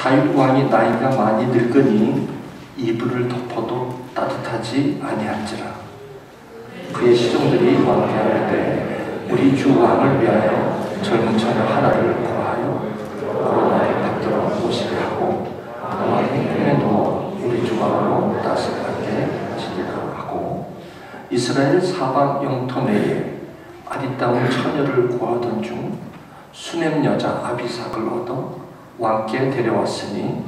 다윗 왕이 나이가 많이 늙으니 이불을 덮어도 따뜻하지 아니한지라. 그의 시종들이 왕께 아뢰되 우리 주 왕을 위하여 젊은 처녀 하나를 구하여 고로나를 받들어 모시게 하고 왕의 꿈에 누워 우리 주 왕으로 따스하게 지내도록 하고, 이스라엘 사방 영토 내에 아리따운 처녀를 구하던 중 수넴 여자 아비삭을 얻어 왕께 데려왔으니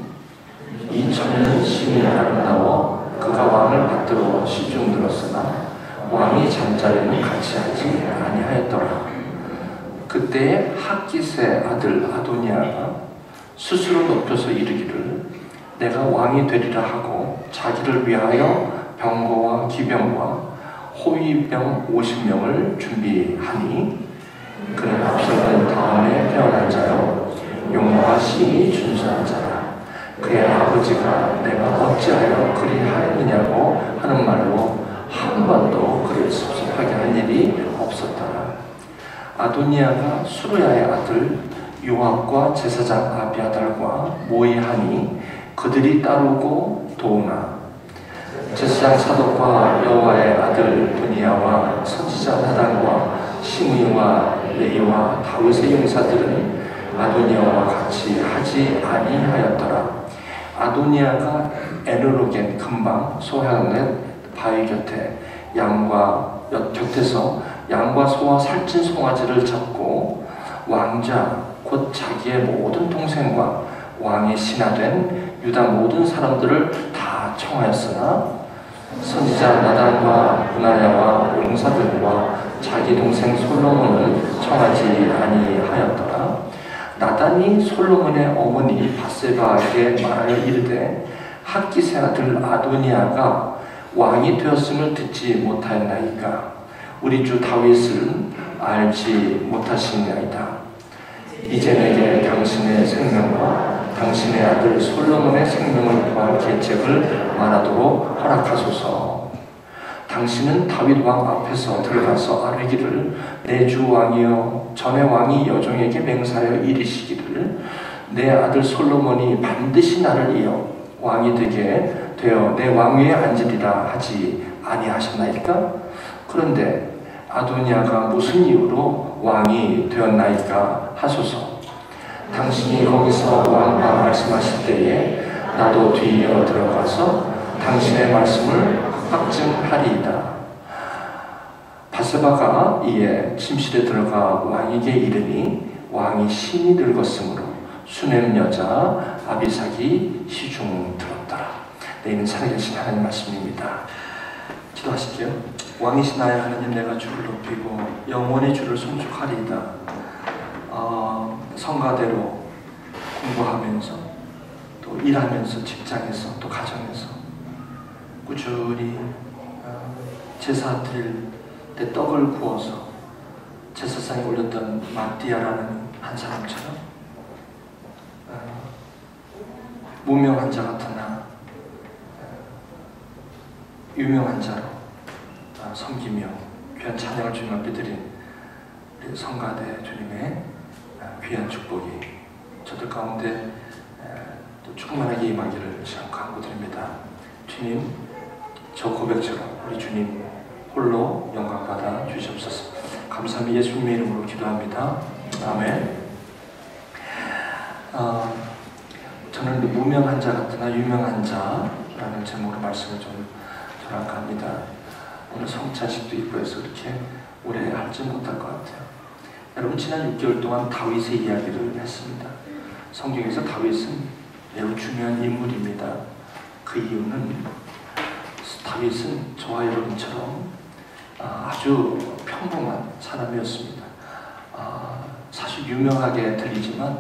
이 처녀는 심히 아름다워 그가 왕을 받들어 시중 들었으나 왕이 잠자리는 같이 하지 아니하였더라. 그때에 핫깃의 아들 아도니아가 스스로 높여서 이르기를 내가 왕이 되리라 하고 자기를 위하여 병거와 기병과 호위병 50명을 준비하니, 그는 압살롬 다음에 태어난 자요 용모가 심히 준수한 자라. 그의 아버지가 내가 어찌하여 그리하였느냐고 하는 말로 한 번도 그를 섭섭하게 한 일이 없었더라. 아도니아가 수르야의 아들 요압과 제사장 아비아달과 모의하니 그들이 따르고 도우나, 제사장 사독과 여호와의 아들 분이야와 선지자 나단과 시므이와 레이와 다윗의 용사들은 아도니아와 같이 하지 아니하였더라. 아도니아가 에르로겐 근방 소향넷 바위 곁에 곁에서 양과 소와 살찐 송아지를 잡고 왕자 곧 자기의 모든 동생과 왕의 신하된 유다 모든 사람들을 다 청하였으나 선지자 나단과 분하야와 용사들과 자기 동생 솔로몬을 청하지 아니하였더라. 나단이 솔로몬의 어머니 밧세바에게 말하여 이르되 핫깃의 아들 아도니아가 왕이 되었음을 듣지 못하였나이까 우리 주 다윗을 알지 못하시나이다. 이제 내게 당신의 생명과 당신의 아들 솔로몬의 생명을 구할 계책을 말하도록 허락하소서. 당신은 다윗 왕 앞에서 들어가서 아뢰기를 내 주 왕이여 전에 왕이 여종에게 맹세하여 이르시기를 내 아들 솔로몬이 반드시 나를 이어 왕이 되게 되어 내 왕위에 앉으리라 하지 아니하셨나이까? 그런데 아도니아가 무슨 이유로 왕이 되었나이까 하소서. 당신이 거기서 왕과 말씀하실 때에 나도 뒤이어 들어가서 당신의 말씀을 확증하리이다. 밧세바가 이에 침실에 들어가 왕에게 이르니 왕이 심히 늙었으므로 수넴 여자 아비삭이 시중 들었더라. 내일은 살아계신 하나님 말씀입니다. 기도하실게요. 왕이시나의 하나님, 내가 주를 높이고 영원히 주를 송축하리이다. 성가대로 공부하면서 또 일하면서 직장에서 또 가정에서 꾸준히 제사 드릴 때 떡을 구워서 제사상에 올렸던 마띠아라는 한 사람처럼 무명한 자 같으나 유명한 자로 섬기며 귀한 찬양을 주님 앞에 드린 우리 성가대 주님의 귀한 축복이 저들 가운데 또 충만하게 임하기를 시간 간구드립니다. 주님, 저 고백처럼 우리 주님 홀로 영광받아 주시옵소서. 감사합니다. 예수님의 이름으로 기도합니다. 아멘. 저는 무명한 자 같으나 유명한 자라는 제목으로 말씀을 좀 전할까 합니다. 오늘 성찬식도 있고 해서 그렇게 오래 할지 못할 것 같아요. 여러분, 지난 6개월 동안 다윗의 이야기를 했습니다. 성경에서 다윗은 매우 중요한 인물입니다. 그 이유는 다윗은 저와 여러분처럼 아주 평범한 사람이었습니다. 사실 유명하게 들리지만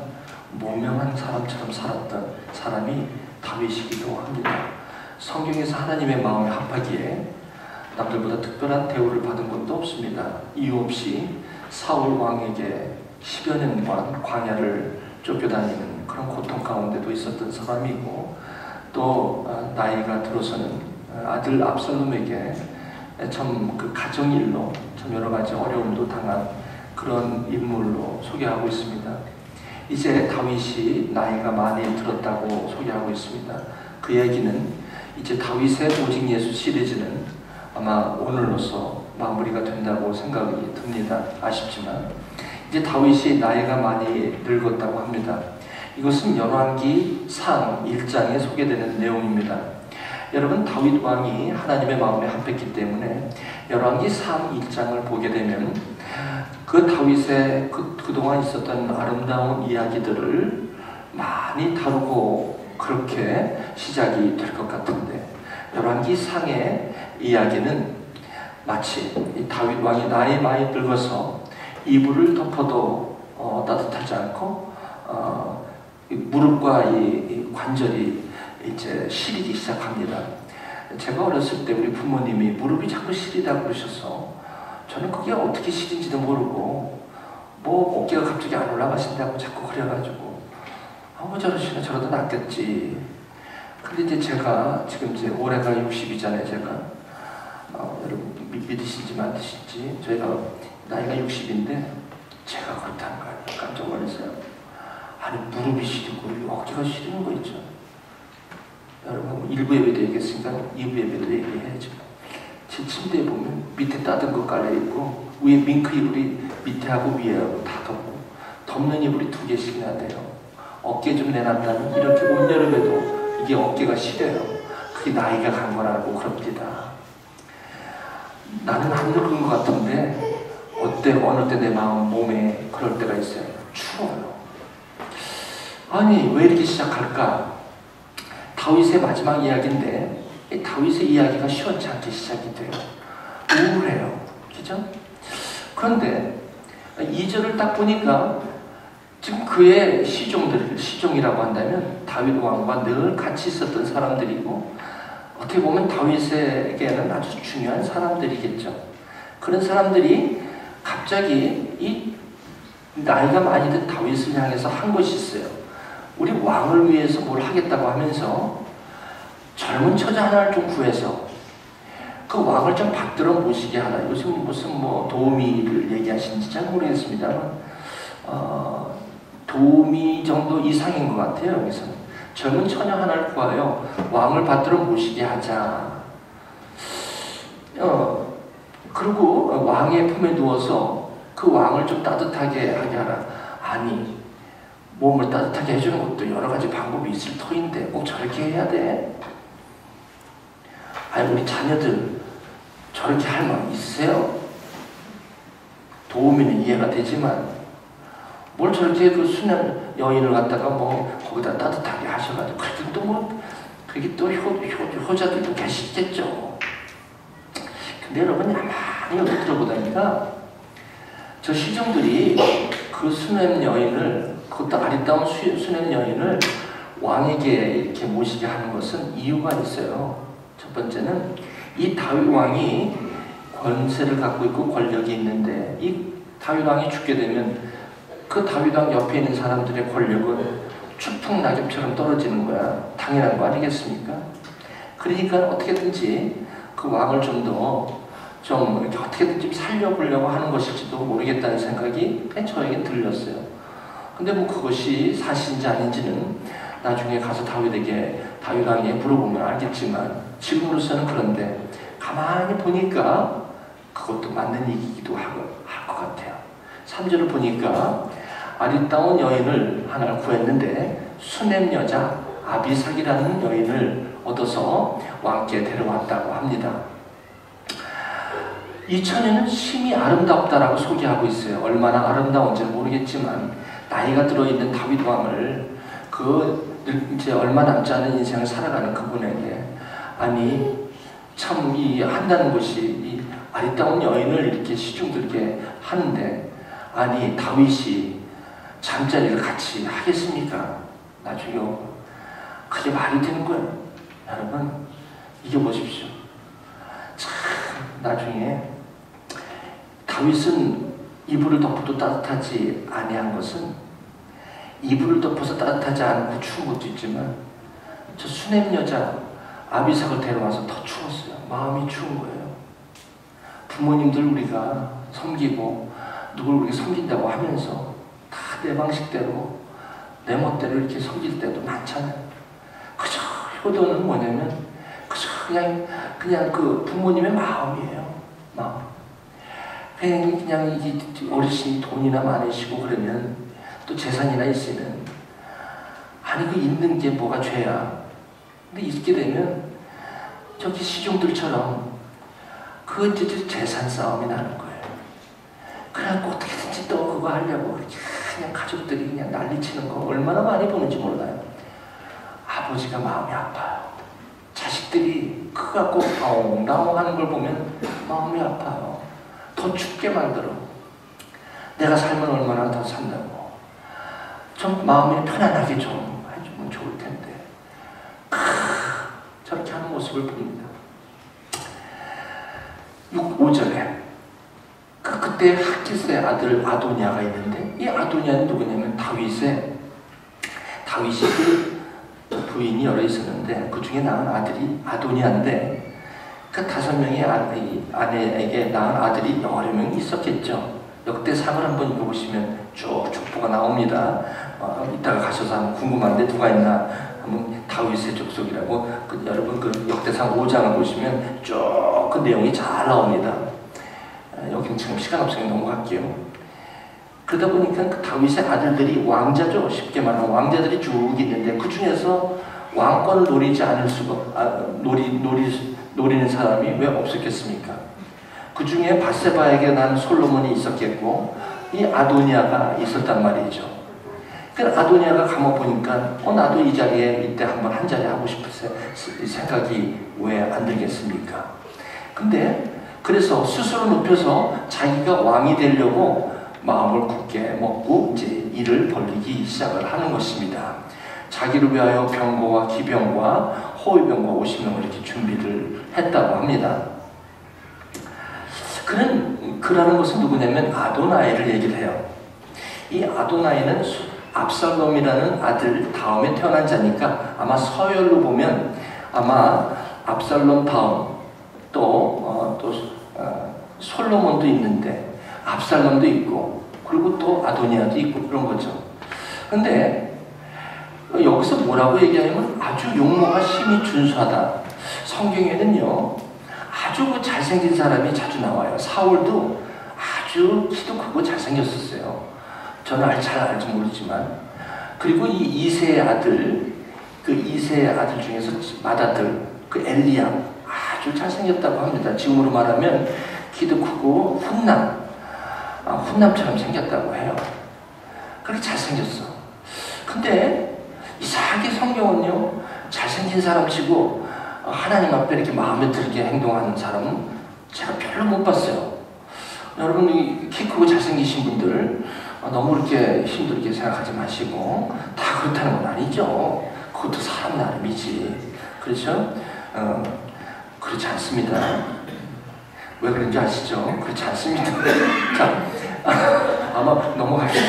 무명한 사람처럼 살았던 사람이 다윗이기도 합니다. 성경에서 하나님의 마음에 합하기에 남들보다 특별한 대우를 받은 것도 없습니다. 이유 없이 사울 왕에게 10여 년간 광야를 쫓겨다니는 그런 고통 가운데도 있었던 사람이고, 또 나이가 들어서는 아들 압살롬에게 참 그 가정일로 참 여러 가지 어려움도 당한 그런 인물로 소개하고 있습니다. 이제 다윗이 나이가 많이 들었다고 소개하고 있습니다. 그 얘기는 이제 다윗의 오직 예수 시리즈는 아마 오늘로서 마무리가 된다고 생각이 듭니다. 아쉽지만 이제 다윗이 나이가 많이 늙었다고 합니다. 이것은 열왕기상 1장에 소개되는 내용입니다. 여러분, 다윗 왕이 하나님의 마음에 합했기 때문에 열왕기상 1장을 보게 되면 그 다윗의 그동안 있었던 아름다운 이야기들을 많이 다루고 그렇게 시작이 될 것 같은데, 열왕기상의 이야기는 마치 이 다윗 왕이 나이 많이 늙어서 이불을 덮어도 따뜻하지 않고 무릎과 이 관절이 이제 시리기 시작합니다. 제가 어렸을 때 우리 부모님이 무릎이 자꾸 시리다고 그러셔서 저는 그게 어떻게 시린지도 모르고 뭐 어깨가 갑자기 안 올라가신다고 자꾸 그래가지고 저러시나 저러다 낫겠지. 근데 이제 제가 지금 이제 올해가 60이잖아요. 제가 여러분 믿으신지 안 믿으신지 저희가 나이가 60인데 제가 그렇다는 거예요. 깜짝 놀랐어요. 아니 무릎이 시리고 어깨가 시리는 거 있죠. 여러분 1부 예배도 얘기했으니까 2부 예배도 얘기해야죠. 제 침대에 보면 밑에 따뜻한 거 깔려있고 위에 밍크 이불이 밑에하고 위에하고 다 덮고 덮는 이불이 2개씩이나 돼요. 어깨 좀 내놨다면 이렇게 온여름에도 이게 어깨가 시려요. 그게 나이가 간 거라고 그럽니다. 나는 안 늙은 것 같은데 어느 때 내 마음 몸에 그럴 때가 있어요. 추워요. 아니 왜 이렇게 시작할까? 다윗의 마지막 이야기인데 이 다윗의 이야기가 시원치 않게 시작이 돼요. 우울해요. 그죠? 그런데 2절을 딱 보니까 지금 그의 시종이라고 한다면 다윗 왕과 늘 같이 있었던 사람들이고 어떻게 보면 다윗에게는 아주 중요한 사람들이겠죠. 그런 사람들이 갑자기 이 나이가 많이 든 다윗을 향해서 한 것이 있어요. 우리 왕을 위해서 뭘 하겠다고 하면서 젊은 처자 하나를 좀 구해서 그 왕을 좀 받들어 모시게 하라. 요즘 무슨 뭐 도우미를 얘기하시는지 잘 모르겠습니다만 도우미 정도 이상인 것 같아요. 여기서는 젊은 처녀 하나를 구하여 왕을 받들어 모시게 하자. 그리고 왕의 품에 누워서 그 왕을 좀 따뜻하게 하게 하라. 아니 몸을 따뜻하게 해주는 것도 여러 가지 방법이 있을 터인데 꼭 저렇게 해야 돼? 아니 우리 자녀들 저렇게 할 마음 있으세요? 도우미는 이해가 되지만 뭘 저렇게 그 순한 여인을 갖다가 뭐 거기다 따뜻하게 하셔가지고 그래도 또 뭐 그게 또 효자들도 계시겠죠. 근데 여러분 가만히 여기 들어보다니까 저 시종들이 그 순한 여인을 그것도 아리따운 순한 여인을 왕에게 이렇게 모시게 하는 것은 이유가 있어요. 첫 번째는 이 다윗 왕이 권세를 갖고 있고 권력이 있는데 이 다윗 왕이 죽게 되면 그 다윗 왕 옆에 있는 사람들의 권력은 추풍 낙엽처럼 떨어지는 거야. 당연한 거 아니겠습니까? 그러니까 어떻게든지 그 왕을 좀 이렇게 어떻게든지 살려보려고 하는 것일지도 모르겠다는 생각이 저에게 들렸어요. 근데 뭐 그것이 사실인지 아닌지는 나중에 가서 다윗 왕에게 물어보면 알겠지만 지금으로서는 그런데 가만히 보니까 그것도 맞는 얘기기도 할 것 같아요. 3절을 보니까 아리따운 여인을 하나를 구했는데 수넴 여자 아비삭이라는 여인을 얻어서 왕께 데려왔다고 합니다. 이 처녀는 심히 아름답다라고 소개하고 있어요. 얼마나 아름다운지는 모르겠지만 나이가 들어있는 다윗 왕을 이제 얼마 남지 않은 인생을 살아가는 그분에게 아니 참 이 한다는 것이 이 아리따운 여인을 이렇게 시중들게 하는데 아니 다윗이 잠자리를 같이 하겠습니까? 나중에 그게 말이 되는 거예요. 여러분 이게 보십시오. 참 나중에 다윗은 이불을 덮어도 따뜻하지 아니한 것은 이불을 덮어서 따뜻하지 않고 추운 것도 있지만 저 수넴 여자 아비삭을 데려와서 더 추웠어요. 마음이 추운 거예요. 부모님들 우리가 섬기고 누굴 우리가 섬긴다고 하면서 다 내 방식대로 내 멋대로 이렇게 속일 때도 많잖아요. 그저 효도는 뭐냐면 그저 그냥 그 부모님의 마음이에요. 마음. 그냥 이 어르신이 돈이나 많으시고 그러면 또 재산이나 있으면 아니 그 있는 게 뭐가 죄야. 근데 있게 되면 저기 시중들처럼 그 재산 싸움이 나는 거예요. 그래갖고 어떻게든지 또 그거 하려고 그냥 가족들이 그냥 난리치는 거 얼마나 많이 보는지 몰라요. 아버지가 마음이 아파요. 자식들이 그거 갖고 아웅다웅 하는 걸 보면 마음이 아파요. 더 춥게 만들어. 내가 살면 얼마나 더 산다고. 좀 마음이 편안하게 좀 해주면 좋을 텐데. 저렇게 하는 모습을 봅니다. 5절에 그때 하깃의 아들 아도니아가 있는데 이 아도니아는 누구냐면 다윗이 그 부인이 여러 있었는데 그 중에 낳은 아들이 아도니아인데 그 5명의 아내에게 낳은 아들이 여러 명이 있었겠죠. 역대상을 한번 읽어보시면 쭉 족보가 나옵니다. 이따가 가셔서 한번 궁금한데 누가 있나 한번 다윗의 족속이라고 여러분 그 역대상 5장을 보시면 쭉 그 내용이 잘 나옵니다. 여기는 지금 시간 없으니까 넘어갈게요. 그러다 보니까 그 다윗의 아들들이 왕자죠. 쉽게 말하면 왕자들이 쭉 있는데 그 중에서 왕권을 노리지 않을 수가 노리는 사람이 왜 없었겠습니까? 그 중에 바세바에게 난 솔로몬이 있었겠고 이 아도니아가 있었단 말이죠. 그 아도니아가 가만 보니까 나도 이 자리에 이때 한번 한 자리 하고 싶을 생각이 왜 안 들겠습니까? 근데 그래서 스스로 눕혀서 자기가 왕이 되려고 마음을 굳게 먹고 이제 일을 벌리기 시작을 하는 것입니다. 자기를 위하여 병거와 기병과 호위병과 50명을 이렇게 준비를 했다고 합니다. 그라는 것은 누구냐면 아도나이를 얘기를 해요. 이 아도나이는 압살롬이라는 아들 다음에 태어난 자니까 아마 서열로 보면 아마 압살롬 다음 또 솔로몬도 있는데 압살롬도 있고 그리고 또 아도니아도 있고 그런 거죠. 근데 여기서 뭐라고 얘기하냐면 아주 용모가 심히 준수하다. 성경에는요 아주 그 잘생긴 사람이 자주 나와요. 사울도 아주 키도 크고 잘생겼었어요. 저는 잘 알지 모르지만. 그리고 이 이세의 아들 중에서 맏아들 그 엘리야 아주 잘생겼다고 합니다. 지금으로 말하면 키도 크고 훈남처럼 생겼다고 해요. 그렇게 잘생겼어. 근데 이상하게 성경은요 잘생긴 사람치고 하나님 앞에 이렇게 마음에 들게 행동하는 사람은 제가 별로 못 봤어요. 여러분 키 크고 잘생기신 분들 너무 이렇게 힘들게 생각하지 마시고 다 그렇다는 건 아니죠. 그것도 사람 나름이지. 그렇죠? 그렇지 않습니다. 왜 그런지 아시죠? 그렇지 않습니다. 자, 아마 넘어가시죠.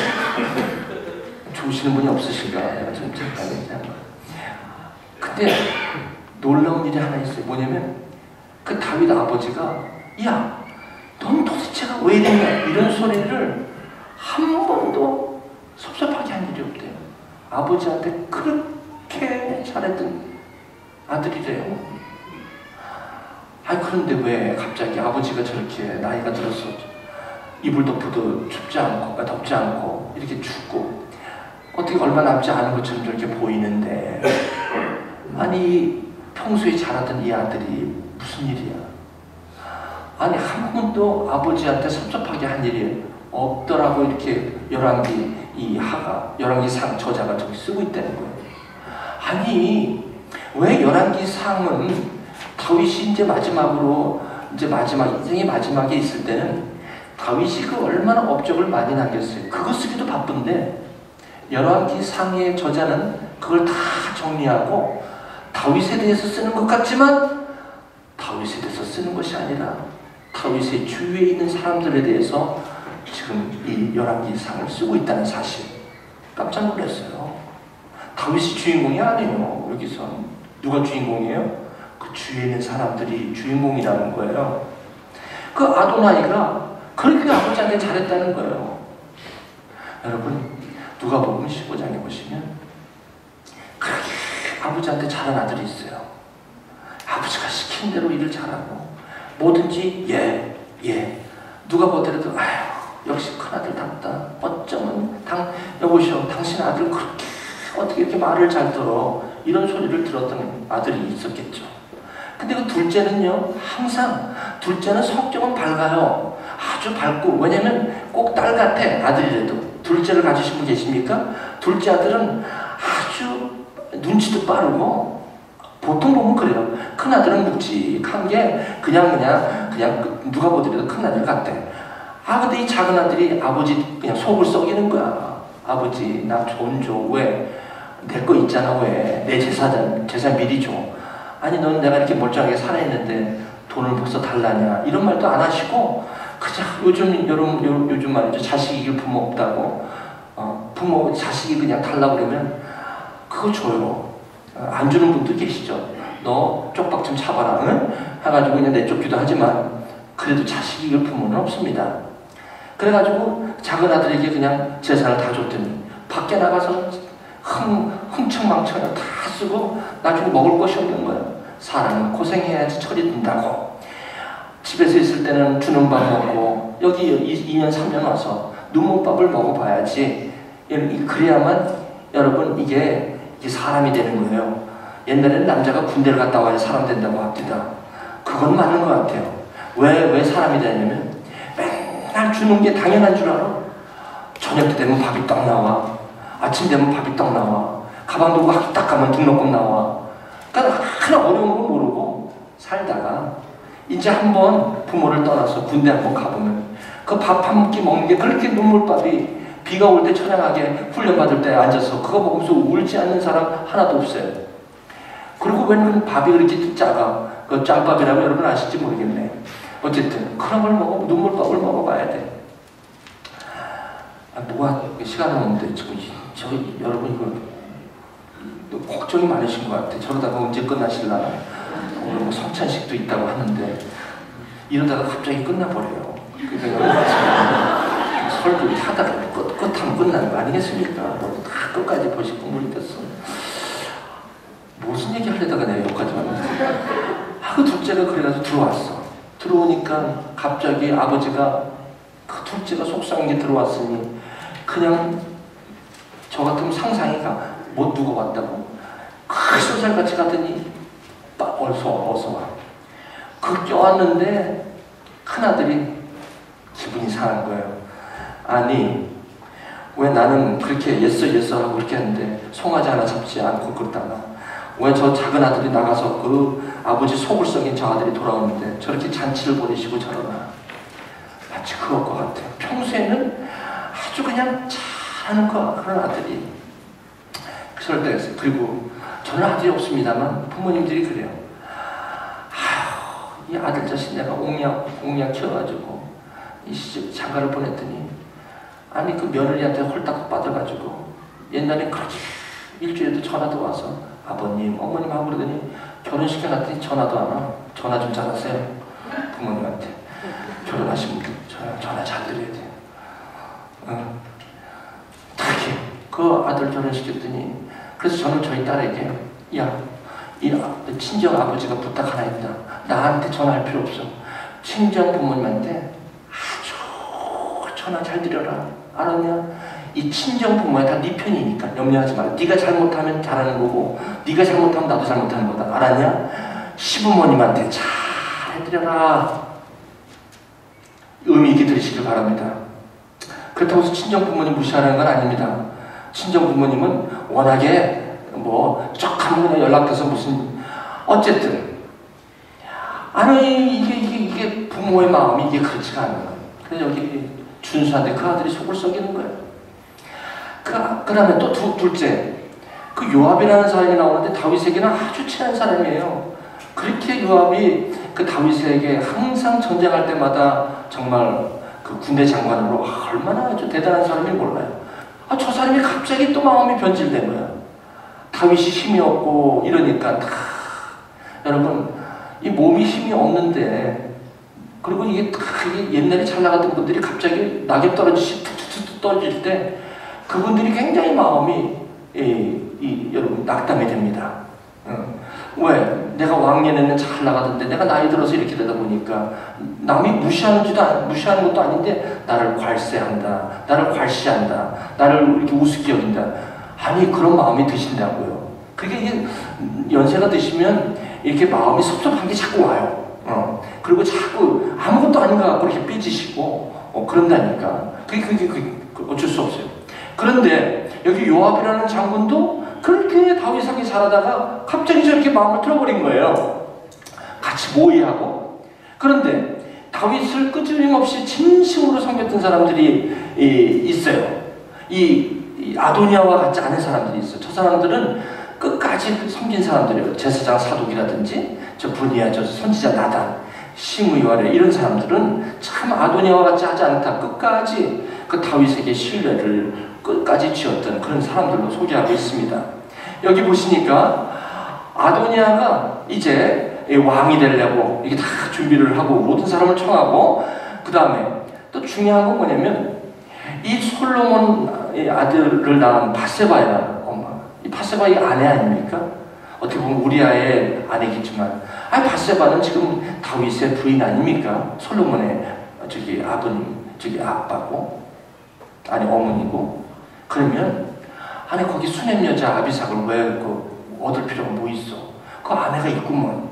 좋으시는 분이 없으실까? 내가 좀 잠깐 얘기한 거. 근데 놀라운 일이 하나 있어요. 뭐냐면 그 다윗 아버지가 야, 넌 도대체가 왜 이랬냐? 이런 소리를 한 번도 섭섭하게 한 일이 없대요. 아버지한테 그렇게 잘했던 아들이래요. 그런데 왜 갑자기 아버지가 저렇게 나이가 들어서 이불 덮어도 덥지 않고 이렇게 춥고 어떻게 얼마 남지 않은 것처럼 저렇게 보이는데 아니 평소에 자라던 이 아들이 무슨 일이야? 아니 한 번도 아버지한테 섭섭하게 한 일이 없더라고. 이렇게 열왕기상 저자가 저기 쓰고 있다는 거예요. 아니 왜 열왕기상은 다윗이 인생의 마지막에 있을 때는 다윗이 그 얼마나 업적을 많이 남겼어요. 그거 쓰기도 바쁜데 열왕기상의 저자는 그걸 다 정리하고 다윗에 대해서 쓰는 것 같지만 다윗에 대해서 쓰는 것이 아니라 다윗의 주위에 있는 사람들에 대해서 지금 이 열왕기상을 쓰고 있다는 사실 깜짝 놀랐어요. 다윗이 주인공이 아니에요. 여기서 누가 주인공이에요? 그 주위에 있는 사람들이 주인공이라는 거예요. 그 아도나이가 그렇게 아버지한테 잘했다는 거예요. 여러분 누가복음 15장에 보시면 그렇게 아버지한테 잘한 아들이 있어요. 아버지가 시킨 대로 일을 잘하고 뭐든지 예. 누가 보더라도 아휴 역시 큰아들답다. 어쩌면 여보시오 당신 아들 그렇게 어떻게 이렇게 말을 잘 들어. 이런 소리를 들었던 아들이 있었겠죠. 근데 그 둘째는요, 항상 둘째는 성격은 밝아요. 아주 밝고, 왜냐면 꼭 딸 같아, 아들이라도. 둘째를 가지신 분 계십니까? 둘째 아들은 아주 눈치도 빠르고, 보통 보면 그래요. 큰 아들은 묵직한 게 그냥 누가 보더라도 큰 아들 같대. 근데 이 작은 아들이 아버지 그냥 속을 썩이는 거야. 아버지, 나 돈 줘. 왜? 내 거 있잖아. 왜? 내 재산 미리 줘. 아니, 넌 내가 이렇게 멀쩡하게 살아있는데 돈을 벌써 달라냐. 이런 말도 안 하시고, 그냥 요즘 말이죠. 자식이 이길 부모 없다고. 부모, 자식이 그냥 달라고 그러면, 그거 줘요. 안 주는 분도 계시죠. 너 쪽박 좀 잡아라. 응? 해가지고 그냥 내쫓기도 하지만, 그래도 자식이 이길 부모는 없습니다. 그래가지고 작은 아들에게 그냥 재산을 다 줬더니, 밖에 나가서 흥청망청 다 쓰고 나중에 먹을 것이 없는 거예요. 사람은 고생해야지 철이 든다고. 집에서 있을 때는 주는 밥 먹고 여기 2년 3년 와서 눈물밥을 먹어봐야지. 그래야만 여러분 이게 사람이 되는 거예요. 옛날에는 남자가 군대를 갔다 와야 사람 된다고 합니다. 그건 맞는 것 같아요. 왜 사람이 되냐면 맨날 주는 게 당연한 줄 알아. 저녁 때 되면 밥이 떡 나와. 아침 되면 밥이 떡 나와. 가방 들고 학교 딱 가면 등록금 나와. 그러니까 하나 어려운 거 모르고 살다가 이제 한번 부모를 떠나서 군대 한번 가보면 그 밥 한 끼 먹는 게 그렇게 눈물밥이 비가 올 때 처량하게 훈련받을 때 앉아서 그거 먹으면서 울지 않는 사람 하나도 없어요. 그리고 왜 밥이 그렇게 작아? 그 짬밥이라고 여러분 아실지 모르겠네. 어쨌든 그런 걸 눈물밥을 먹어봐야 돼. 시간은 없는데 여러분 이거 걱정이 많으신 것 같아. 저러다가 언제 끝나실라나. 오늘 뭐 성찬식도 있다고 하는데 이러다가 갑자기 끝나버려요. 그러니까 설교 하다가 끝하면 끝나는 거 아니겠습니까? 다 끝까지 보실 분물이 됐어. 무슨 얘기 하려다가 내가 여기까지 왔는데. 그 둘째가 그래가지고 들어왔어. 들어오니까 갑자기 아버지가 그 둘째가 속상한 게 들어왔으니 그냥 저 같으면 상상이 가. 못 두고 왔다고. 그 소살같이 가더니 어서 와. 그 껴왔는데 큰아들이 기분이 상한 거예요. 아니 왜 나는 그렇게 예서 하고 그렇게 했는데 송아지 하나 잡지 않고 그러다가 왜 저 작은 아들이 나가서 그 아버지 속을 썩인 저 아들이 돌아오는데 저렇게 잔치를 보내시고 저러나. 마치 그럴 것 같아요. 평소에는 아주 그냥 잘하는 그런 아들이 그럴 때가 있어요. 그리고 저는 아들이 없습니다만 부모님들이 그래요. 이 아들 자신 내가 옹약 키워가지고 이 시집 장가를 보냈더니 아니 그 며느리한테 홀딱 빠져가지고 옛날에 그렇게 일주일에도 전화도 와서 아버님 어머님 하고 그러더니 결혼시켜놨더니 전화도 안 와. 전화 좀 잘하세요. 부모님한테 결혼하신 분들 전화 잘 드려야 돼요. 특히 그 아들 결혼시켰더니 그래서 저는 저희 딸에게 이 친정 아버지가 부탁 하나 있다. 나한테 전화할 필요 없어. 친정 부모님한테 아주 전화 잘 드려라. 알았냐? 이 친정 부모야 다 네 편이니까 염려하지 마라. 네가 잘못하면 잘하는 거고 네가 잘못하면 나도 잘못하는 거다. 알았냐? 시부모님한테 잘 해드려라. 의미 있게 들으시길 바랍니다. 그렇다고 해서 친정 부모님 무시하는 건 아닙니다. 친정 부모님은 워낙에 쫙 하면 그냥 연락돼서 어쨌든 아니 이게 부모의 마음이 이게 그렇지가 않은 거예요. 그래서 여기 준수한테 그 아들이 속을 썩이는 거예요. 그 다음에 또 둘째 그 요압이라는 사람이 나오는데 다윗에게는 아주 친한 사람이에요. 그렇게 요압이 그 다윗에게 항상 전쟁할 때마다 정말 그 군대 장관으로 얼마나 아주 대단한 사람이 몰라요. 저 사람이 갑자기 또 마음이 변질된 거야. 다윗이 힘이 없고 이러니까 여러분 이 몸이 힘이 없는데 그리고 이게 옛날에 잘 나갔던 분들이 갑자기 낙엽 떨어지듯이 툭툭툭 떨어질 때 그분들이 굉장히 마음이 여러분 낙담이 됩니다. 왜? 내가 왕년에는 잘 나가던데 내가 나이 들어서 이렇게 되다 보니까 남이 무시하는 것도 아닌데 나를 괄세한다, 나를 괄시한다, 나를 이렇게 우습게 여긴다. 아니 그런 마음이 드신다고요. 그게 연세가 드시면 이렇게 마음이 섭섭한 게 자꾸 와요. 그리고 자꾸 아무것도 아닌 것 같고 이렇게 삐지시고 그런다니까. 그게 어쩔 수 없어요. 그런데 여기 요압이라는 장군도 그렇게 다윗에게 잘하다가 갑자기 저렇게 마음을 틀어버린 거예요. 같이 모의하고. 그런데 다윗을 끊임없이 진심으로 섬겼던 사람들이 있어요. 이 아도니아와 같지 않은 사람들이 있어요. 저 사람들은 끝까지 섬긴 사람들이에요. 제사장 사독이라든지 저 분이야, 저 선지자 나단, 시므이와레 이런 사람들은 참 아도니아와 같지 않다. 끝까지 그 다윗에게 신뢰를 끝까지 지었던 그런 사람들로 소개하고 있습니다. 여기 보시니까 아도니아가 이제 왕이 되려고 이게 다 준비를 하고 모든 사람을 청하고, 그 다음에 또 중요한 건 뭐냐면 이 솔로몬의 아들을 낳은 바세바야, 이 바세바의 아내 아닙니까? 어떻게 보면 우리아의 아내겠지만, 바세바는 지금 다윗의 부인 아닙니까? 솔로몬의 아버님, 아빠고, 어머니고. 그러면 거기 수냄 여자 아비삭을 왜 얻을 필요가 뭐 있어? 그 아내가 있구먼.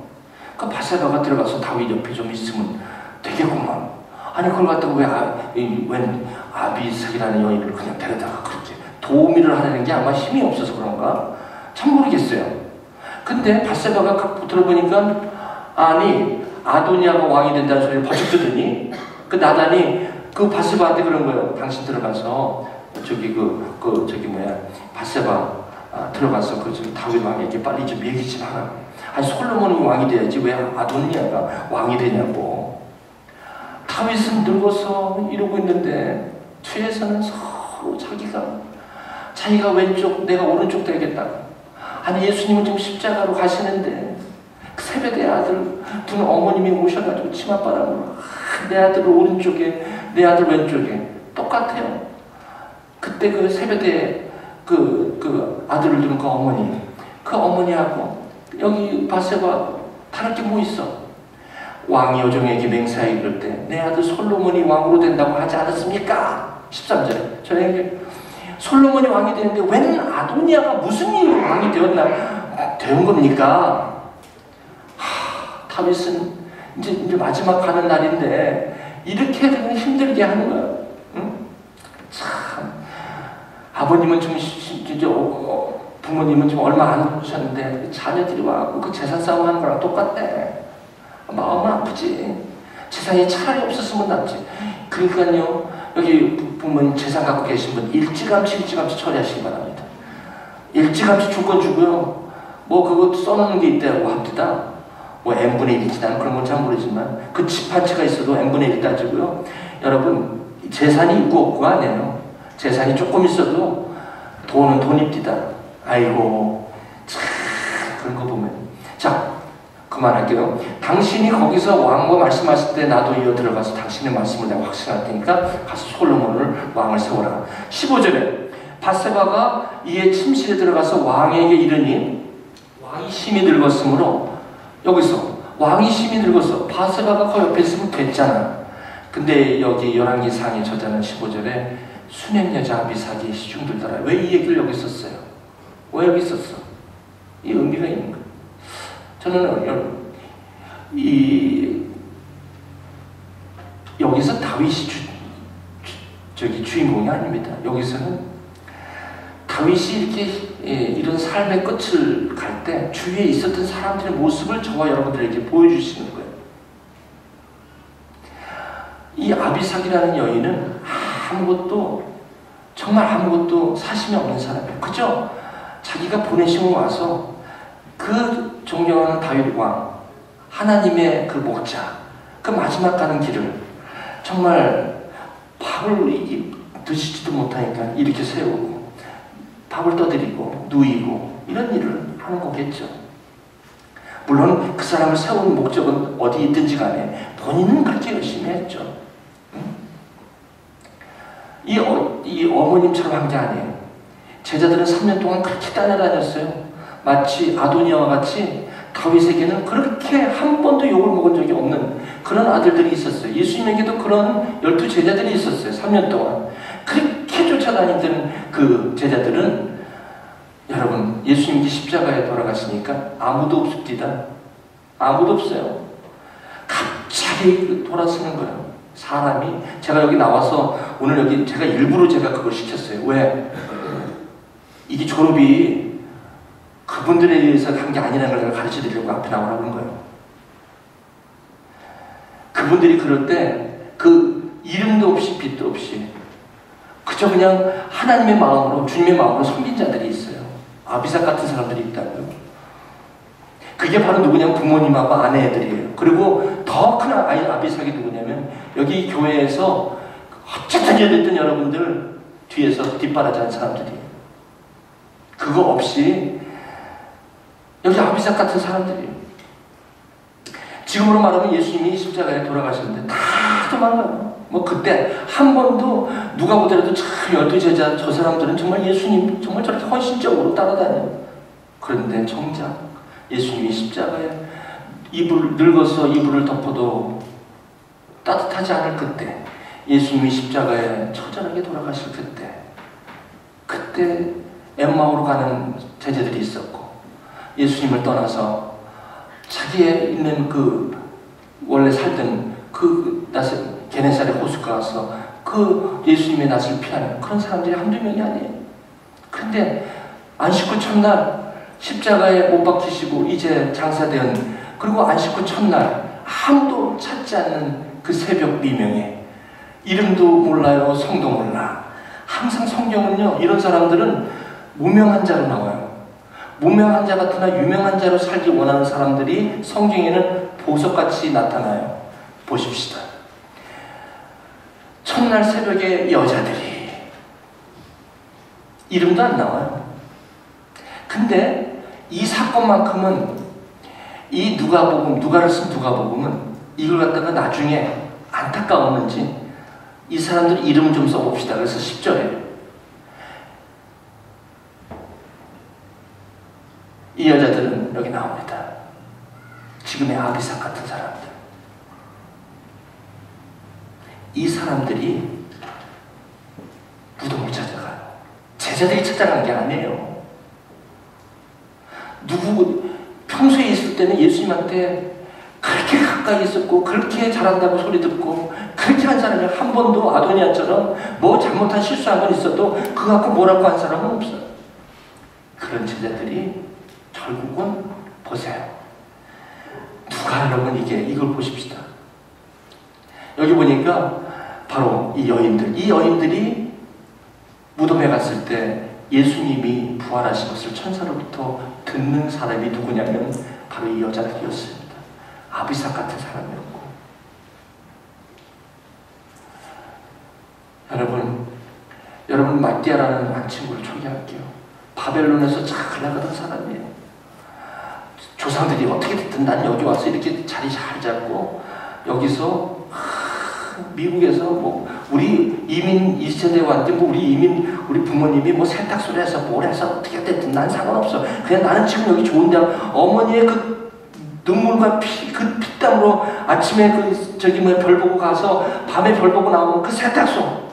그 바세바가 들어가서 다윗 옆에 좀 있으면 되겠구먼. 그걸 갖다가 웬 아비삭이라는 여인을 그냥 데려다가 그렇게 도우미를 하려는 게 아마 힘이 없어서 그런가? 참 모르겠어요. 근데 바세바가 들어보니까 아도니아가 왕이 된다는 소리를 버쩍 듣더니 그 나단이 그 바세바한테 그런 거예요. 당신 들어가서 바세바 들어가서 다윗 왕에게 빨리 좀 얘기 좀 하라. 솔로몬이 왕이 돼야지 왜 아도니아가 왕이 되냐고. 다윗은 늙어서 이러고 있는데 뒤에서는 서로 자기가 왼쪽, 내가 오른쪽 되겠다고. 예수님은 지금 십자가로 가시는데 그 세베대 아들 두 어머님이 오셔가지고 치맛바람으로 내 아들 오른쪽에 내 아들 왼쪽에 똑같아요. 그때 그 세베대 그 아들을 둔 그 어머니하고 여기 바세바 다를 게 뭐 있어? 왕이 여종에게 맹세하여 이럴 때 내 아들 솔로몬이 왕으로 된다고 하지 않았습니까? 13절에 저에게 솔로몬이 왕이 되는데 웬 아도니아가 무슨 일로 왕이 되온 겁니까? 다윗은 이제 마지막 가는 날인데 이렇게 힘들게 하는 거야. 응? 참 아버님은 좀 부모님은 좀 얼마 안 오셨는데 자녀들이 와갖고 그 재산 싸움 하는 거랑 똑같대. 마음은 아프지. 재산이 차라리 없었으면 낫지. 그러니까요, 여기 보면 재산 갖고 계신 분 일찌감치 처리하시기 바랍니다. 일찌감치 주건 주고요. 그거 써놓는 게 있다고 합니다. n분의 1인지 나는 그런 건 잘 모르지만 그 집 한 채가 있어도 n분의 1 따지고요. 여러분 재산이 있고 없고가 아니에요. 재산이 조금 있어도 돈은 돈입니다. 아이고 참 그런 거 보면. 자 그만할게요. 당신이 거기서 왕과 말씀하실 때 나도 이어 들어가서 당신의 말씀을 내가 확신할 테니까 가서 솔로몬을 왕을 세워라. 15절에 바세바가 이에 침실에 들어가서 왕에게 이르니 왕이 심히 늙었으므로, 여기서 왕이 심히 늙었어. 바세바가 그 옆에 있으면 됐잖아. 근데 여기 열왕기상의 저자는 15절에 수냄 여자 아비삭이 시중들더라. 왜 이 얘기를 여기 썼어요? 왜 여기 썼어? 이 의미가 있는 거예요. 저는 여기서 다윗이 주인공이 아닙니다. 여기서는 다윗이 이렇게 이런 삶의 끝을 갈 때 주위에 있었던 사람들의 모습을 저와 여러분들에게 보여주시는 거예요. 이 아비삭이라는 여인은 정말 아무것도 사심이 없는 사람이에요. 그죠? 자기가 보내시고 와서 그 존경하는 다윗 왕, 하나님의 그 목자, 그 마지막 가는 길을 정말 밥을 드시지도 못하니까 이렇게 세우고 밥을 떠드리고 누이고 이런 일을 하는 거겠죠. 물론 그 사람을 세운 목적은 어디 있든지 간에 본인은 그렇게 열심히 했죠. 이 어머님처럼 한 게 아니에요. 제자들은 3년 동안 그렇게 따라다녔어요. 마치 아도니아와 같이 다윗에게는 그렇게 한 번도 욕을 먹은 적이 없는 그런 아들들이 있었어요. 예수님에게도 그런 12 제자들이 있었어요. 3년 동안. 그렇게 쫓아다니던 그 제자들은 여러분, 예수님이 십자가에 돌아가시니까 아무도 없습니다. 아무도 없어요. 갑자기 돌아서는 거예요. 사람이. 제가 여기 나와서 오늘 여기 제가 일부러 그걸 시켰어요. 왜? 이게 졸업이 그분들에 의해서 한 게 아니라는 걸 가르쳐 드리려고 앞에 나오라고 한 거예요. 그분들이 그럴 때 그 이름도 없이 빛도 없이 그저 그냥 하나님의 마음으로, 주님의 마음으로 섬긴 자들이 있어요. 아비삭 같은 사람들이 있다고요. 그게 바로 누구냐면 부모님하고 아내들이에요. 그리고 더 큰 아비삭이 누구냐면 여기 교회에서 어쨌든 됐든 여러분들 뒤에서 뒷바라지하는 사람들이에요. 그거 없이 여기 아비삭 같은 사람들이에요. 지금으로 말하면 예수님이 십자가에 돌아가셨는데 다 도망가요. 뭐 그때 한 번도 누가 보더라도 참 12 제자 저 사람들은 정말 예수님 정말 저렇게 헌신적으로 따라다녀요. 그런데 정작 예수님이 십자가에 늙어서 이불을 덮어도 따뜻하지 않을 그때, 예수님이 십자가에 처절하게 돌아가실 그때 엠마오로 가는 제자들이 있었고, 예수님을 떠나서 자기의 있는 그 원래 살던 그 게네사렛 호숫가 가서 그 예수님의 낯을 피하는 그런 사람들이 한두 명이 아니에요. 그런데 안식 후 첫날 십자가에 못 박히시고 이제 장사된, 그리고 안식 후 첫날 아무도 찾지 않는 그 새벽 미명에 이름도 몰라요, 성도 몰라. 항상 성경은요, 이런 사람들은 무명한 자로 나와요. 무명한 자 같으나 유명한 자로 살기 원하는 사람들이 성경에는 보석같이 나타나요. 보십시다. 첫날 새벽에 여자들이 이름도 안 나와요. 근데 이 사건만큼은 이 누가를 쓴 누가복음은 이걸 갖다가 나중에 안타까웠는지 이 사람들 이름 좀 써봅시다. 그래서 10절에 이 여자들은 여기 나옵니다. 지금의 아비삭 같은 사람들. 이 사람들이 무덤을 찾아가요. 제자들이 찾아간 게 아니에요. 평소에 있을 때는 예수님한테 그렇게 가까이 있었고 그렇게 잘한다고 소리 듣고 그렇게 한 사람이 한 번도 아도니아처럼 뭐 잘못한 실수한 건 있어도 그거 갖고 뭐라고 한 사람은 없어요. 그런 제자들이 결국은 보세요. 누가 하려면 이걸 보십시다. 여기 보니까 바로 이 여인들이 무덤에 갔을 때 예수님이 부활하신 것을 천사로부터 듣는 사람이 누구냐면 바로 이 여자들이었습니다. 아비삭 같은 사람이었고. 여러분 마띠아라는 한 친구를 소개할게요. 바벨론에서 잘 나가던 사람이에요. 조상들이 어떻게 됐든 난 여기 와서 이렇게 자리 잘 잡고 여기서 미국에서 뭐 우리 이민 2세대 왔는데 뭐 우리 부모님이 뭐 세탁소를 해서 뭘 해서 어떻게 됐든 난 상관없어. 그냥 나는 지금 여기 좋은데 어머니의 그 눈물과 그 피땀으로 아침에 별 보고 가서 밤에 별 보고 나오는 그 세탁소.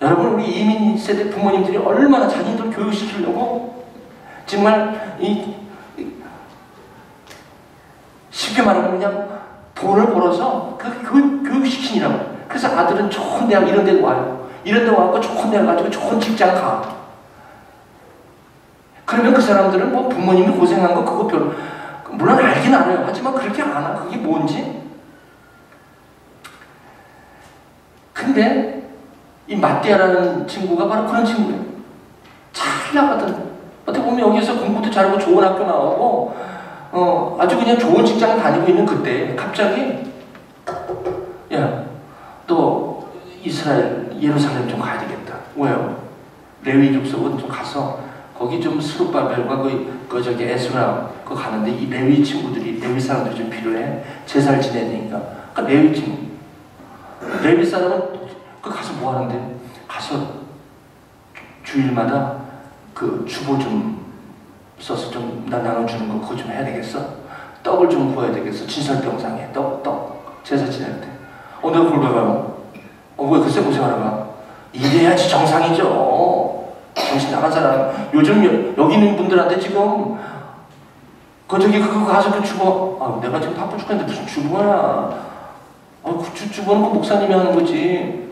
여러분 우리 이민 세대 부모님들이 얼마나 자기들 교육시키려고 정말 쉽게 말하면 그냥 돈을 벌어서 그 교육시키느라고. 그래서 아들은 좋은 대학 이런 데 와요. 이런 데 와서 좋은 대학 가지고 좋은 직장 가. 그러면 그 사람들은 뭐 부모님이 고생한 거 그거 물론 알긴 알아요. 하지만 그렇게 안 와. 그게 뭔지. 근데 이 마띠아라는 친구가 바로 그런 친구예요. 잘 나가던, 어떻게 보면 여기서 공부도 잘하고 좋은 학교 나오고 아주 그냥 좋은 직장 다니고 있는 그때 갑자기 야, 너 이스라엘 예루살렘 좀 가야 되겠다. 왜요? 레위 족속은 좀 가서 거기 좀 스룹바벨과 저기 에스라 그거 가는데 이 레위 사람들이 좀 필요해. 제사를 지내야 되니까. 그러니까 레위 사람은 그 가서 뭐 하는데? 가서 주일마다 그 주보 좀 써서 좀 나눠주는 거 그거 좀 해야 되겠어? 떡을 좀 구워야 되겠어? 진설병상에 떡 제사 지낼 때. 내가 그걸 왜 가요? 왜 글쎄 고생하러 가? 이래야지 정상이죠. 정신 나간 사람. 요즘 여기 있는 분들한테 지금 그거 가서 그 주보, 내가 지금 바빠 죽겠는데 무슨 주보야? 그 주보는 그 목사님이 하는 거지.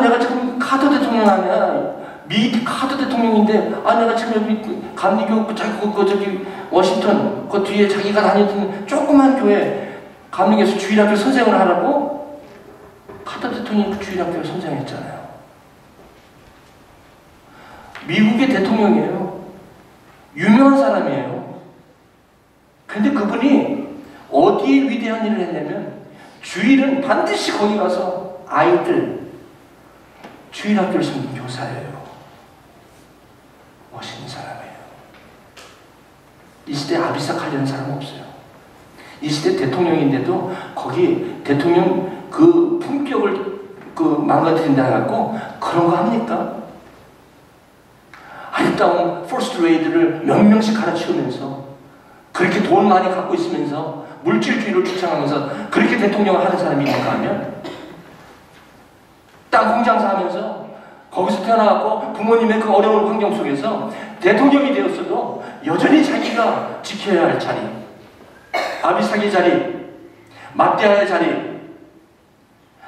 내가 지금 카드 대통령 아니야. 미 카드 대통령인데, 내가 지금 여기 감리교 저기 워싱턴 그 뒤에 자기가 다니던 조그만 교회 감리교에서 주일학교 선생을 하라고? 카드 대통령이 그 주일학교 선생했잖아요. 미국의 대통령이에요. 유명한 사람이에요. 근데 그분이 어디에 위대한 일을 했냐면 주일은 반드시 거기 가서 아이들 주일학교를 섬긴 교사예요. 멋있는 사람이에요. 이 시대에 아비삭하려는 사람 없어요. 이 시대 대통령인데도 거기 대통령 그 품격을 망가뜨린다 해갖고 그런 거 합니까? 아름다운 퍼스트 레이드를 몇 명씩 가르치면서 그렇게 돈 많이 갖고 있으면서 물질주의를 주창하면서 그렇게 대통령을 하는 사람이 있는가 하면 땅 공장사 하면서 거기서 태어나갖고 부모님의 그 어려운 환경 속에서 대통령이 되었어도 여전히 자기가 지켜야 할 자리, 아비삭의 자리, 마띠아의 자리,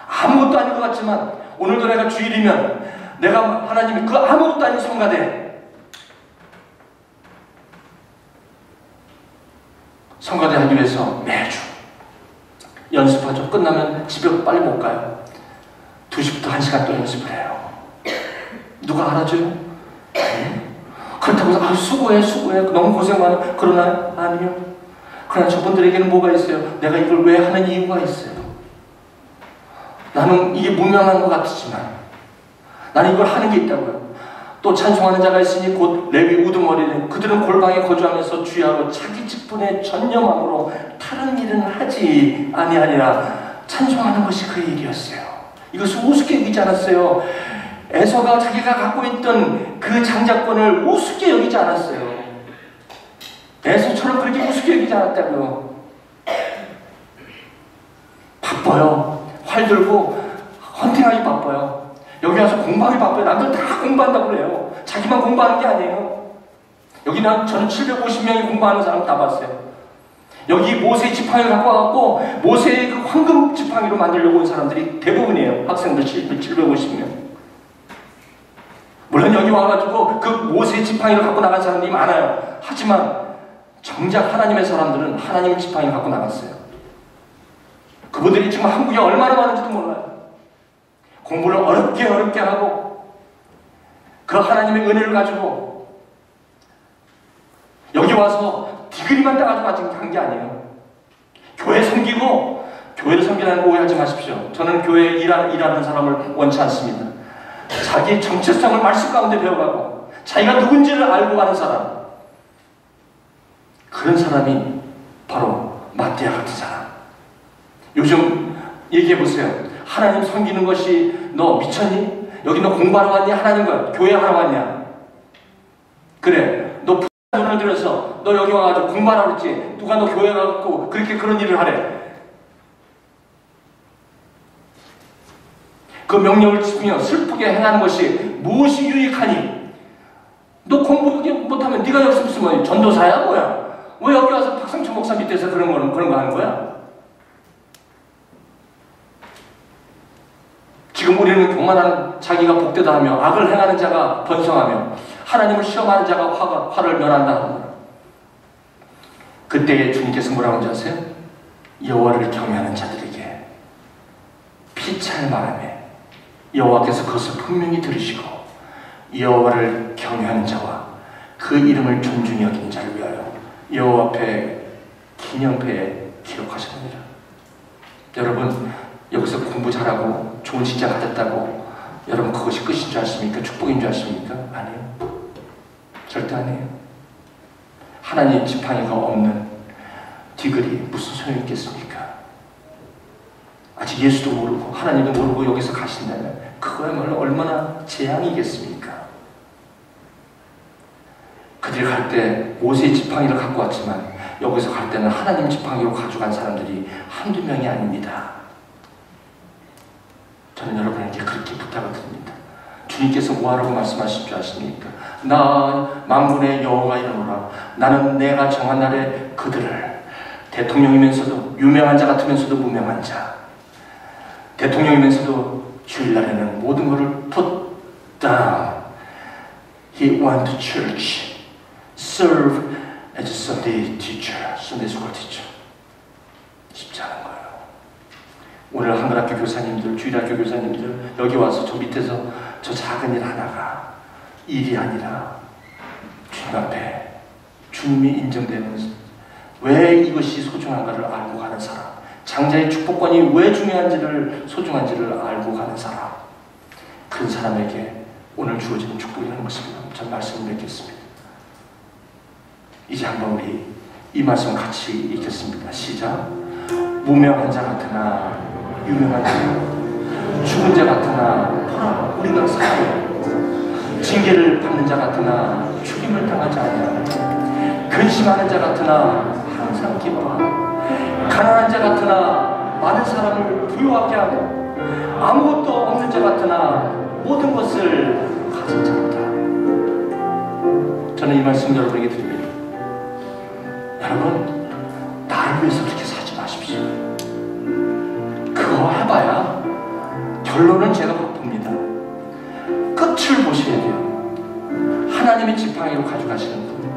아무것도 아닌 것 같지만 오늘도 내가 주일이면 내가 하나님이 그 아무것도 아닌 성가대 하기 위해서 매주 연습하죠. 끝나면 집에 빨리 못 가요. 2시부터 1시간 또 연습을 해요. 누가 알아줘요? 그렇다고 해서 수고해 너무 고생 많아. 그러나 아니요. 그러나 저분들에게는 뭐가 있어요? 내가 이걸 왜 하는 이유가 있어요. 나는 이게 무명한 것 같지만 나는 이걸 하는 게 있다고요. 또 찬송하는 자가 있으니 곧 레위 우두머리는 그들은 골방에 거주하면서 주야로 자기 직분에 전념함으로 다른 일은 하지 아니하니라. 찬송하는 것이 그의 일이었어요. 이것을 우습게 여기지 않았어요. 에서가 자기가 갖고 있던 그 장자권을 우습게 여기지 않았어요. 에서처럼 그렇게 우습게 여기지 않았다고요. 바빠요. 활 들고 헌팅하기 바빠요. 여기 와서 공부하기 바빠요. 남들 다 공부한다고 그래요. 자기만 공부하는 게 아니에요. 여기는 저는 750명이 공부하는 사람 다 봤어요. 여기 모세 지팡이를 갖고 와갖고 모세의 그 황금 지팡이로 만들려고 온 사람들이 대부분이에요. 학생들 750명. 물론 여기 와가지고 그 모세 지팡이를 갖고 나간 사람들이 많아요. 하지만 정작 하나님의 사람들은 하나님의 지팡이를 갖고 나갔어요. 그분들이 지금 한국에 얼마나 많은지도 몰라요. 공부를 어렵게 하고 그 하나님의 은혜를 가지고 여기 와서 디그리만 따가지고 간 게 아니에요. 교회 섬기고, 교회를 섬기라는 거 오해하지 마십시오. 저는 교회에 일하는 사람을 원치 않습니다. 자기의 정체성을 말씀 가운데 배워가고 자기가 누군지를 알고 가는 사람, 그런 사람이 바로 마띠아 같은 사람. 요즘 얘기해보세요. 하나님 섬기는 것이 너 미쳤니? 여기 너 공부하러 왔니? 하나님과 교회하러 왔냐? 그래, 너 돈을 들여서 너 여기 와가지고 공부하라고 그랬지? 누가 너 교회 가고 그렇게 그런 일을 하래? 그 명령을 지키며 슬프게 행하는 것이 무엇이 유익하니? 너 공부 못하면 네가 여기서 무슨 뭐 전도사야 뭐야? 왜 여기 와서 박상철 목사 밑에서 그런 거 하는 거야? 지금 우리는 교만한 자기가 복되다 하며 악을 행하는 자가 번성하며 하나님을 시험하는 자가 화를 면한다 하는 거야. 그때에 주님께서 뭐라고 하는지 아세요? 여호와를 경외하는 자들에게 피차의 바람에 여호와께서 그것을 분명히 들으시고 여호와를 경외하는 자와 그 이름을 존중히 여기는 자를 위하여 여호와 앞에 기념패에 기록하셨느니라. 여러분, 여기서 공부 잘하고 좋은 직장 가졌다고 여러분 그것이 끝인 줄 아십니까? 축복인 줄 아십니까? 아니에요. 절대 아니에요. 하나님 지팡이가 없는 디글이 무슨 소용이 있겠습니까? 아직 예수도 모르고 하나님도 모르고 여기서 가신다면 그거야말로 얼마나 재앙이겠습니까? 그들이 갈 때 모세의 지팡이를 갖고 왔지만 여기서 갈 때는 하나님 지팡이로 가져간 사람들이 한두 명이 아닙니다. 저는 여러분에게 그렇게 부탁을 드립니다. 주님께서 뭐하라고 말씀하실 줄 아십니까? 나 만군의 여호와가 이르노라. 나는 내가 정한 날에 그들을, 대통령이면서도 유명한 자 같으면서도 무명한 자, 대통령이면서도 주일날에는 모든 것을 put down. He went to church, serve as a Sunday teacher, Sunday school teacher. 쉽지 않은 거예요. 오늘 한글학교 교사님들, 주일학교 교사님들 여기 와서 저 밑에서 저 작은 일 하나가 일이 아니라 주님 앞에 주님이 인정되는, 왜 이것이 소중한가를 알고 가는 사람, 장자의 축복권이 왜 중요한지를, 소중한지를 알고 가는 사람, 그런 사람에게 오늘 주어지는 축복이라는 것을 전 말씀을 맺겠습니다. 이제 한번 우리 이 말씀 같이 읽겠습니다. 시작. 무명한 자 같으나 유명한 자, 죽은 자 같으나 우리가 살아요. 징계를 받는 자 같으나 죽임을 당하지 아니하고, 근심하는 자 같으나 항상 기뻐하고, 가난한 자 같으나 많은 사람을 부유하게 하고, 아무것도 없는 자 같으나 모든 것을 가진 자다. 저는 이 말씀 여러분에게 드립니다. 여러분, 나를 위해서 그렇게 사지 마십시오. 그거 해봐야 결론은 제가 바쁩니다. 끝을 보셔야 돼요. 하나님의 지팡이로 가져가시는 분,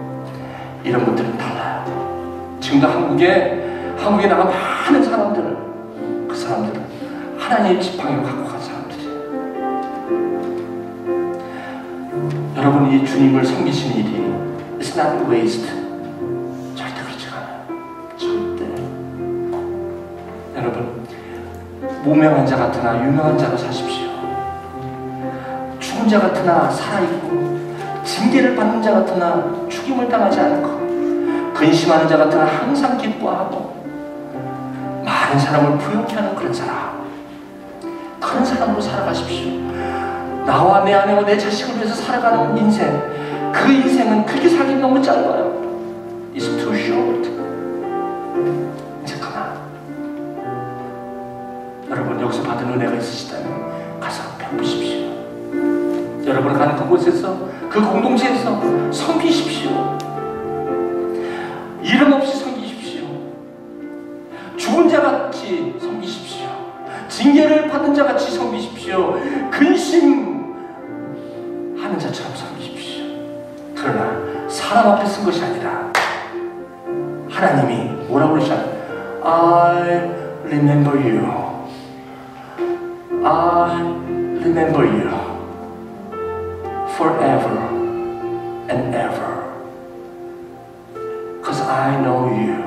이런 분들은 달라요. 지금도 한국에 나가 많은 사람들, 그 사람들은 하나님의 지팡이로 갖고 간 사람들이에요. 여러분, 이 주님을 섬기시는 일이 It's not waste. 절대 그렇지 않아요. 절대. 여러분, 무명한 자 같으나 유명한 자로 사십시오. 죽은 자 같으나 살아있고, 징계를 받는 자 같으나 죽임을 당하지 않고, 근심하는 자 같으나 항상 기뻐하고, 많은 사람을 부유케 하는 그런 사람으로 살아가십시오. 나와 내 아내와 내 자식을 위해서 살아가는 인생, 그 인생은 그렇게 살기 너무 짧아요. It's too short. 이제 그만. 여러분, 여기서 받은 은혜가 있으시다면 가서 베푸십시오. 여러분 가는 그곳에서, 그 공동체에서 섬기십시오. 이름 없이 섬기십시오. 죽은 자같이 섬기십시오. 징계를 받은 자같이 섬기십시오. 근심하는 자처럼 섬기십시오. 그러나 사람 앞에 쓴 것이 아니라 하나님이 뭐라고 그러시나요? I remember you. I remember you forever and ever, because I know you.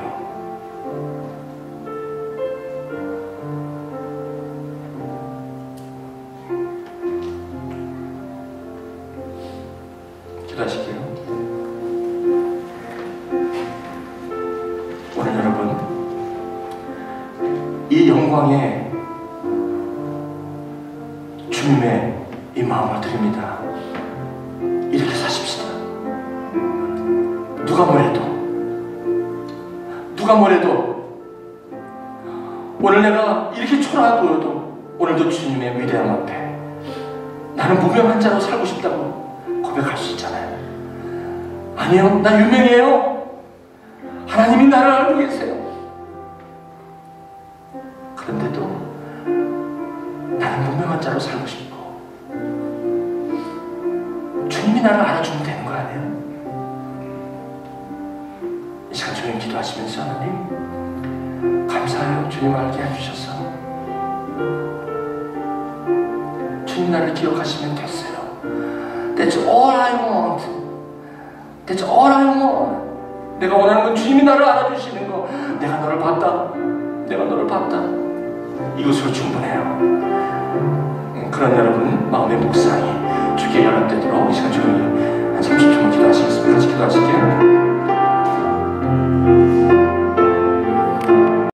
기도하실게요. 오늘 여러분, 이 영광에 주님의 이 마음을 드립니다. 이렇게 사십시다. 누가 뭐래도 오늘 내가 이렇게 초라해 보여도 오늘도 주님의 위대함 앞에 나는 무명한 자로 살고 싶다고 고백할 수 있잖아요. 아니요, 나 유명해요. 하나님이 나를 알고 계세요. 그런데도 나는 무명한 자로 살고 싶고, 주님이 나를 알아주면 되는 거 아니에요? 이 시간 조용히 기도하시면서, 하나님 감사해요. 주님 알게 해주셔서. 주님 나를 기억하시면 됐어요. That's all I want. That's all I want. 내가 원하는 건 주님이 나를 알아주시는 거. 내가 너를 봤다. 이것으로 충분해요. 그런 여러분 마음의 묵상이 주께 연합되도록 이 시간 조용히 한 30초만 기도하시겠습니다. 같이 기도하실게요.